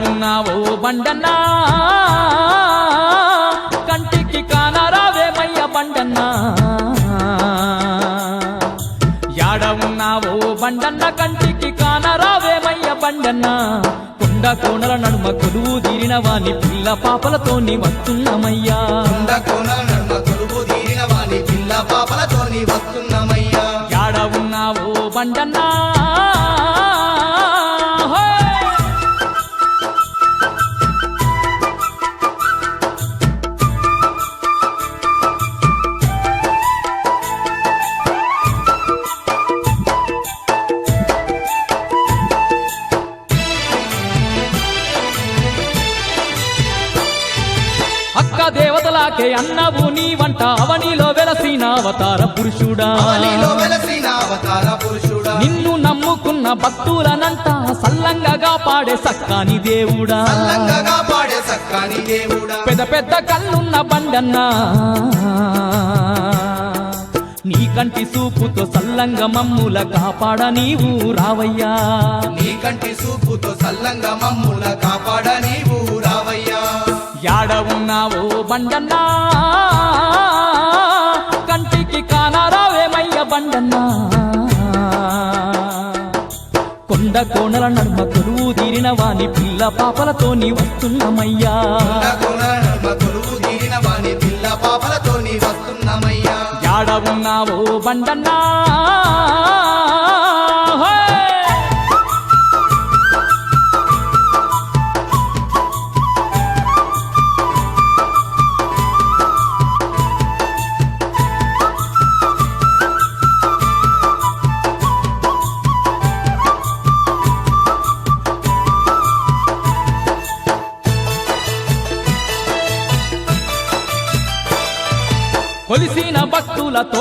ఉన్నావో బండన్నా కంటికి కానరావేమయ్య బండన్నా యాడ ఉన్నావో బండన్న కంటికి కానరావేమయ్య బండన్నా కొండ కోనల నడుమ కొలువు తీరిన వాని పిల్ల పాపలతోని వస్తున్నామయ్యా కొండ కోనల నడుమ కొలువు తీరిన వాని పిల్ల పాపలతోని వస్తున్నామయ్యా యాడ ఉన్నావో బండన్నా అక్క దేవతలాకే అన్నవు నీ వంట అవనిలో వెలసిన అవతార పురుషుడా నిన్ను నమ్ముకున్న భక్తులనంట సల్లంగా పాడే సక్కాని దేవుడా పెద్ద పెద్ద కళ్ళున్న బండన్నా నీ కంటి సూపుతో సల్లంగా మమ్ముల కాపాడ నీవు రావయ్యా నీ కంటి సూపుతో సల్లంగా మమ్ముల కాపాడ నీవు రావయ్యా యాడ ఉన్నావో బండన్నా కంటికి కానరావేమయ్య బండన్నా కొండ కోనల నడుమ కొలువు తీరిన వాని పిల్ల పాపలతోని వస్తున్నామయ్యా యాడ ఉన్నావో బండన్నా కొలిసిన భక్తులతో